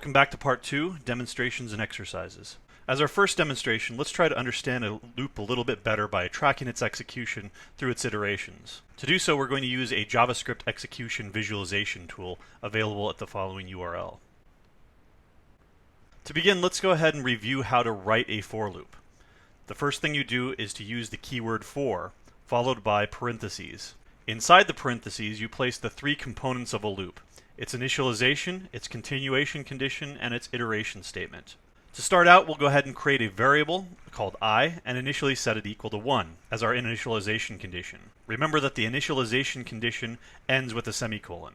Welcome back to part 2, demonstrations and exercises. As our first demonstration, let's try to understand a loop a little bit better by tracking its execution through its iterations. To do so, we're going to use a JavaScript execution visualization tool available at the following URL. To begin, let's go ahead and review how to write a for loop. The first thing you do is to use the keyword for, followed by parentheses. Inside the parentheses, you place the three components of a loop: its initialization, its continuation condition, and its iteration statement. To start out, we'll go ahead and create a variable called I and initially set it equal to 1 as our initialization condition. Remember that the initialization condition ends with a semicolon.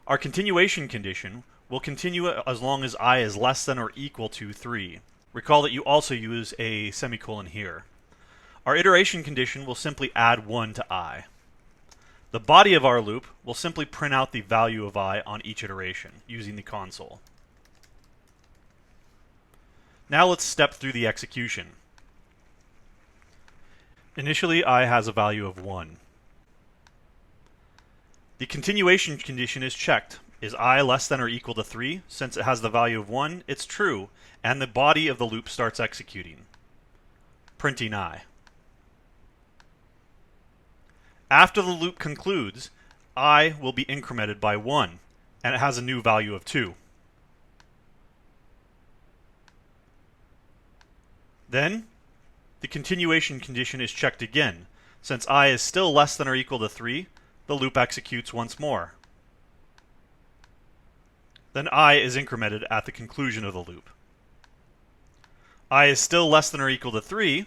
Our continuation condition will continue as long as I is less than or equal to 3. Recall that you also use a semicolon here. Our iteration condition will simply add 1 to I. The body of our loop will simply print out the value of I on each iteration using the console. Now let's step through the execution. Initially, I has a value of 1. The continuation condition is checked. Is I less than or equal to 3? Since it has the value of 1, it's true, and the body of the loop starts executing, printing I. After the loop concludes, I will be incremented by 1, and it has a new value of 2. Then, the continuation condition is checked again. Since I is still less than or equal to 3, the loop executes once more. Then I is incremented at the conclusion of the loop. I is still less than or equal to 3,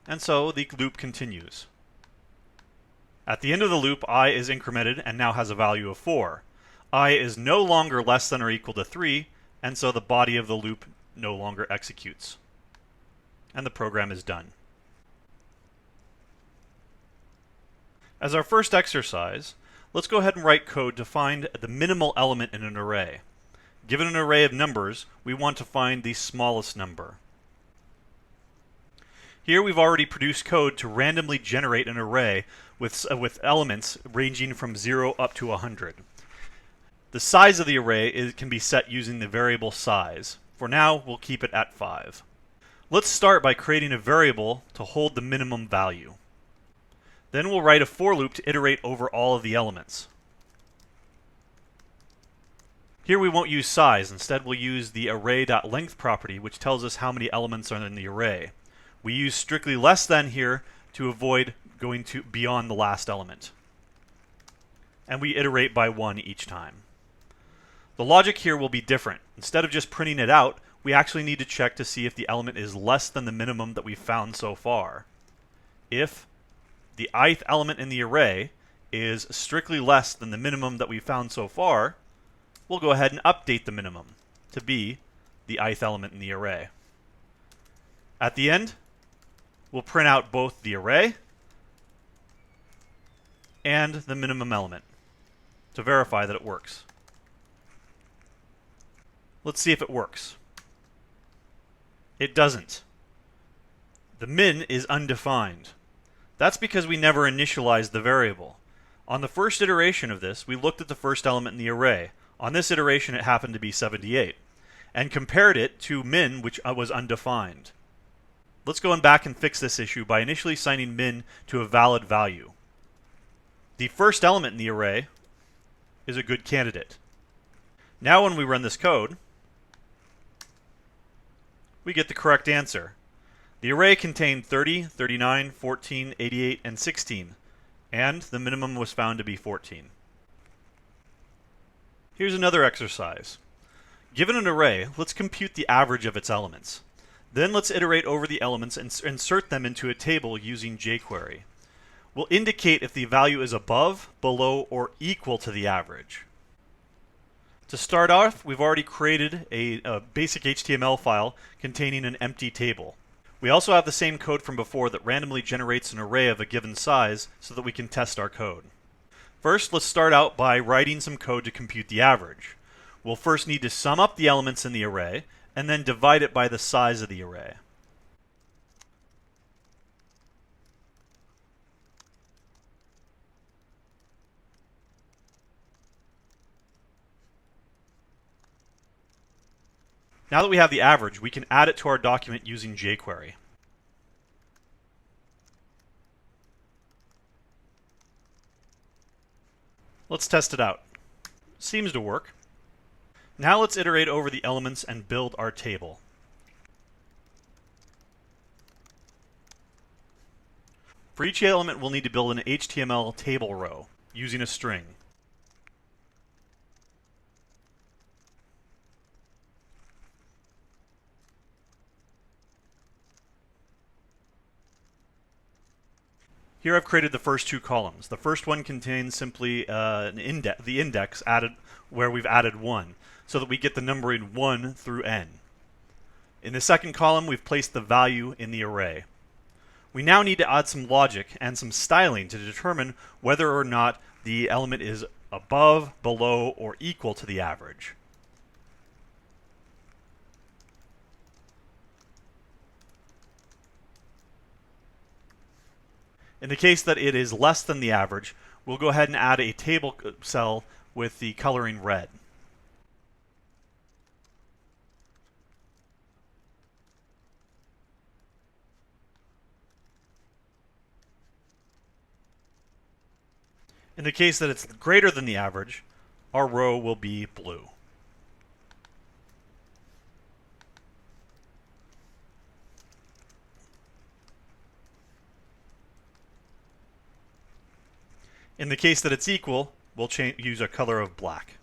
and so the loop continues. At the end of the loop, I is incremented and now has a value of 4. I is no longer less than or equal to 3, and so the body of the loop no longer executes. And the program is done. As our first exercise, let's go ahead and write code to find the minimal element in an array. Given an array of numbers, we want to find the smallest number. Here we've already produced code to randomly generate an array with elements ranging from 0 up to 100. The size of the array can be set using the variable size. For now, we'll keep it at 5. Let's start by creating a variable to hold the minimum value. Then we'll write a for loop to iterate over all of the elements. Here we won't use size. Instead, we'll use the array.length property, which tells us how many elements are in the array. We use strictly less than here to avoid going beyond the last element. And we iterate by 1 each time. The logic here will be different. Instead of just printing it out, we actually need to check to see if the element is less than the minimum that we've found so far. If the ith element in the array is strictly less than the minimum that we've found so far, we'll go ahead and update the minimum to be the ith element in the array. At the end, we'll print out both the array and the minimum element to verify that it works. Let's see if it works. It doesn't. The min is undefined. That's because we never initialized the variable. On the first iteration of this, we looked at the first element in the array. On this iteration, it happened to be 78, and compared it to min, which was undefined. Let's go back and fix this issue by initially assigning min to a valid value. The first element in the array is a good candidate. Now when we run this code, we get the correct answer. The array contained 30, 39, 14, 88, and 16, and the minimum was found to be 14. Here's another exercise. Given an array, let's compute the average of its elements. Then let's iterate over the elements and insert them into a table using jQuery. We'll indicate if the value is above, below, or equal to the average. To start off, we've already created a basic HTML file containing an empty table. We also have the same code from before that randomly generates an array of a given size so that we can test our code. First, let's start out by writing some code to compute the average. We'll first need to sum up the elements in the array and then divide it by the size of the array. Now that we have the average, we can add it to our document using jQuery. Let's test it out. Seems to work. Now let's iterate over the elements and build our table. For each element, we'll need to build an HTML table row using a string. Here I've created the first two columns. The first one contains simply the index added where we've added 1, so that we get the numbering 1 through n. In the second column, we've placed the value in the array. We now need to add some logic and some styling to determine whether or not the element is above, below, or equal to the average. In the case that it is less than the average, we'll go ahead and add a table cell with the coloring red. In the case that it's greater than the average, our row will be blue. In the case that it's equal, we'll use a color of black.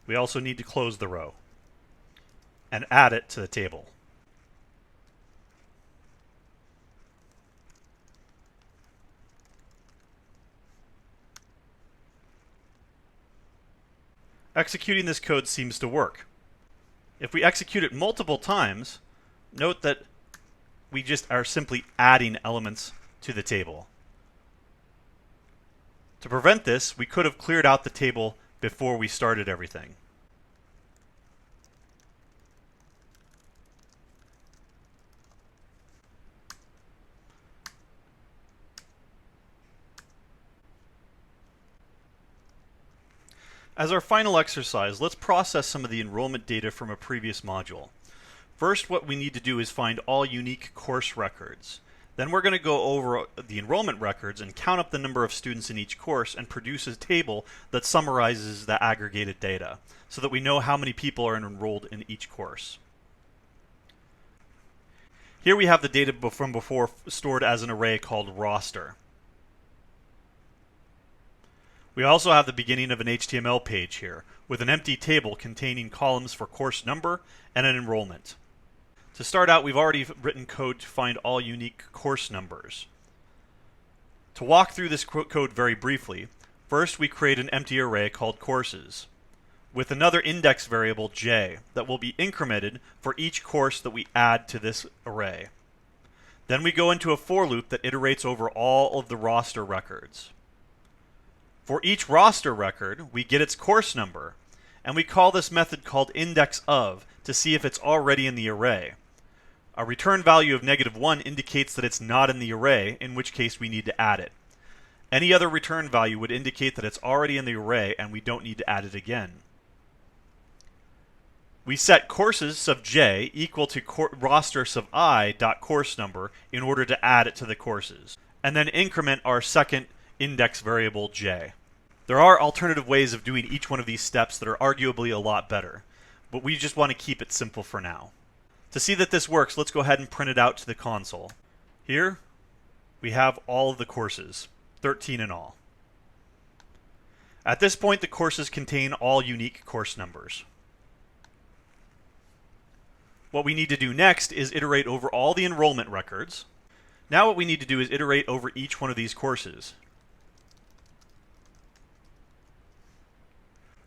We also need to close the row and add it to the table. Executing this code seems to work. If we execute it multiple times, note that we just are simply adding elements to the table. To prevent this, we could have cleared out the table before we started everything. As our final exercise, let's process some of the enrollment data from a previous module. First, what we need to do is find all unique course records. Then we're going to go over the enrollment records and count up the number of students in each course and produce a table that summarizes the aggregated data so that we know how many people are enrolled in each course. Here we have the data from before stored as an array called roster. We also have the beginning of an HTML page here, with an empty table containing columns for course number and an enrollment. To start out, we've already written code to find all unique course numbers. To walk through this code very briefly, first we create an empty array called courses, with another index variable j that will be incremented for each course that we add to this array. Then we go into a for loop that iterates over all of the roster records. For each roster record, we get its course number, and we call this method called indexOf to see if it's already in the array. A return value of -1 indicates that it's not in the array, in which case we need to add it. Any other return value would indicate that it's already in the array and we don't need to add it again. We set courses sub j equal to roster sub I dot course number in order to add it to the courses, and then increment our second index variable j. There are alternative ways of doing each one of these steps that are arguably a lot better, but we just want to keep it simple for now. To see that this works, let's go ahead and print it out to the console. Here, we have all of the courses, 13 in all. At this point, the courses contain all unique course numbers. What we need to do next is iterate over all the enrollment records. Now what we need to do is iterate over each one of these courses.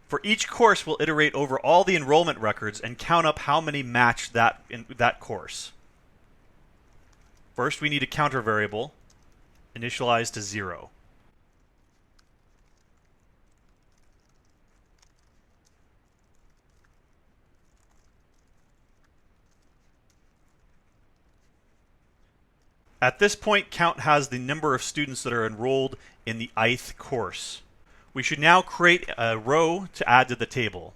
For each course, we'll iterate over all the enrollment records and count up how many match that course. First, we need a counter variable initialized to 0. At this point, count has the number of students that are enrolled in the ith course. We should now create a row to add to the table.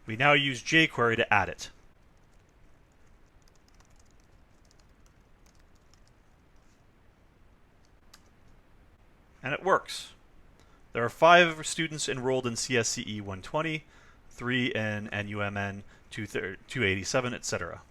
We now use jQuery to add it. And it works. There are 5 students enrolled in CSCE 120, 3 in NUMN 287, etc.